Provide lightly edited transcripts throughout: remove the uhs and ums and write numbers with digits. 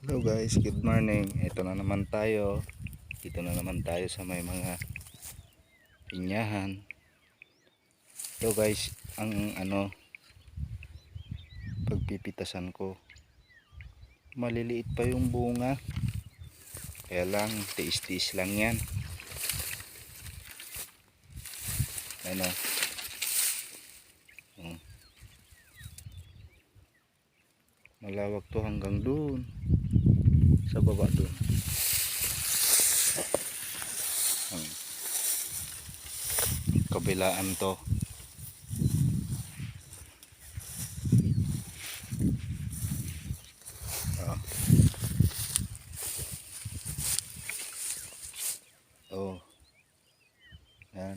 Hello guys, good morning. Ito na naman tayo. Dito na naman tayo sa may mga pinyahan. Ito guys, ang pagpipitasan ko. Maliliit pa yung bunga. Kaya lang, tiis-tiis lang yan. Ano? Malawak to hanggang doon. Sa baba doon. Kabilaan to. Oh. Yan.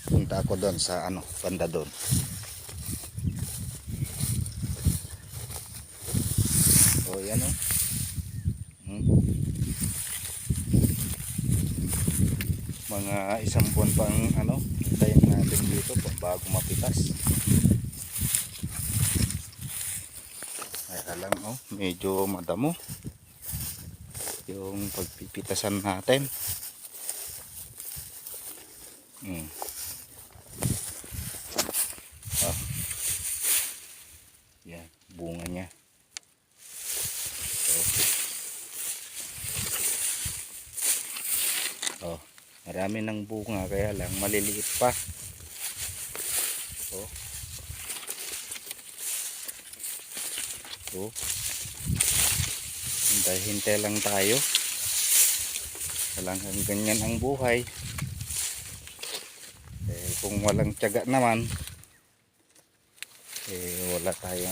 Punta ako doon sa banda doon. Oh, yan oh. Mga isang buwan pa ang hintayin natin dito bago mapitas. Kaya lang medyo madamo yung pagpipitasan natin. Yan, bunga niya. Marami ng bunga kaya lang maliliit pa. Hintay lang tayo. Hanggang ganyan ang buhay. Kung walang tiyaga naman, wala tayo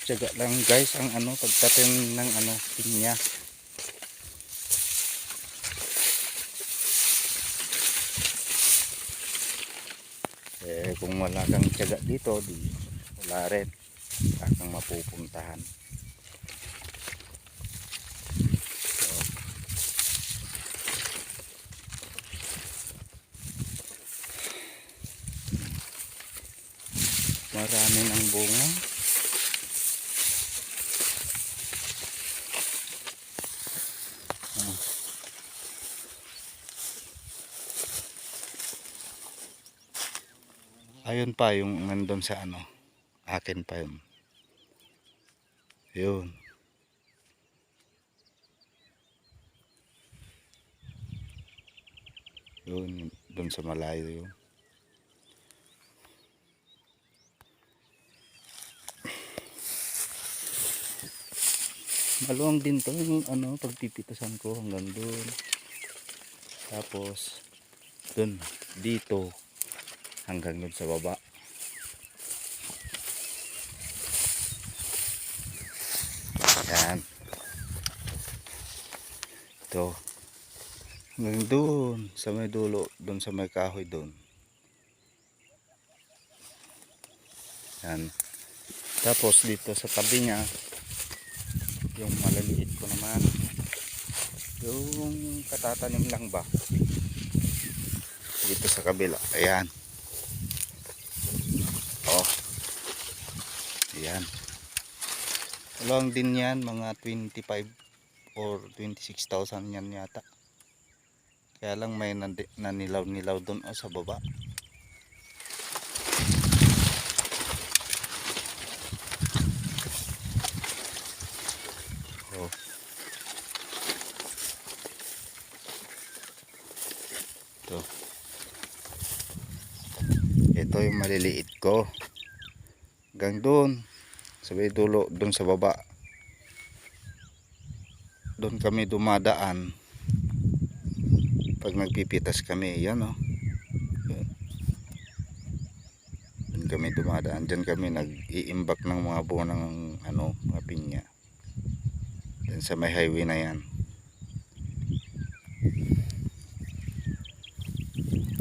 tiyaga lang guys ang pagtatim ng pinya. Kung wala kang tiyaga dito, wala rin kang mapupuntahan. Marami ng bunga. Ayun pa yung nandun sa akin pa yun. Yun dun sa malayo yun. Maluwang din to yung pagpipitasan ko hanggang dun. Tapos dun dito hanggang dun sa baba. Yan. Ito. Hanggang dun sa may dulo, dun sa may kahoy dun. Yan. Tapos dito sa tabi niya, yung maliliit ko naman, yung katatanim lang ba dito sa kabila. Ayan. Ayan. Long din yan, mga 25 or 26,000 yan yata. Kaya lang may nanilaw-nilaw doon sa baba. Ito yung maliliit ko. Hanggang doon sa dulo, doon sa baba. Doon kami dumadaan pag nagpipitas kami. Yan doon kami dumadaan. Diyan kami nag-iimbak ng mga buwan ng mga pinya. Diyan sa may highway na yan.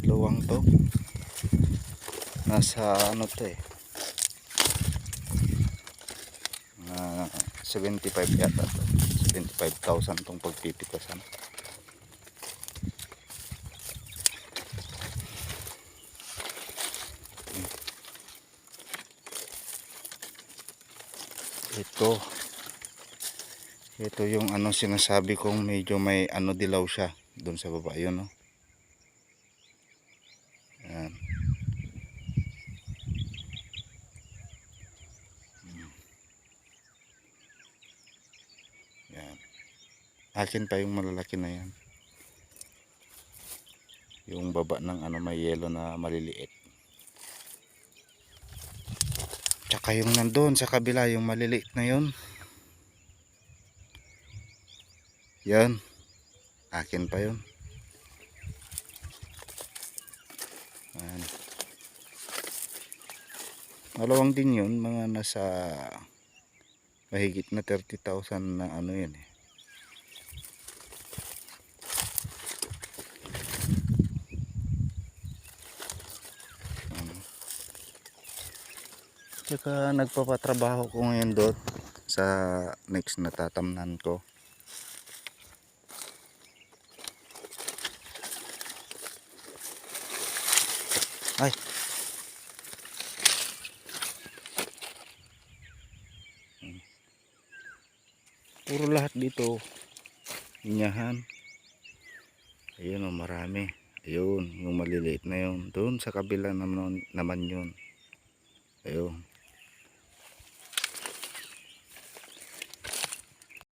Luwang to. Nasa to 75 yata to. 75,000 tong pagpipitasan. Ito yung ano sinasabi kong medyo may ano dilaw siya doon sa baba, yun no. Yan. Yan. Akin pa yung malalaki na yan. Yung baba ng ano may yellow na maliliit. Tsaka yung nandun sa kabila yung maliliit na yun. Yan. Akin pa yun. Yan. Malawang din yun. Mga nasa mahigit na 30,000 na ano yun eh. Tsaka nagpapatrabaho ko ngayon doon sa next na tatamnan ko. Ay. Puro lahat dito. Inyahan. Ayun o, marami. Ayun, yung maliliit na yun. Doon sa kabila naman yun. Ayun.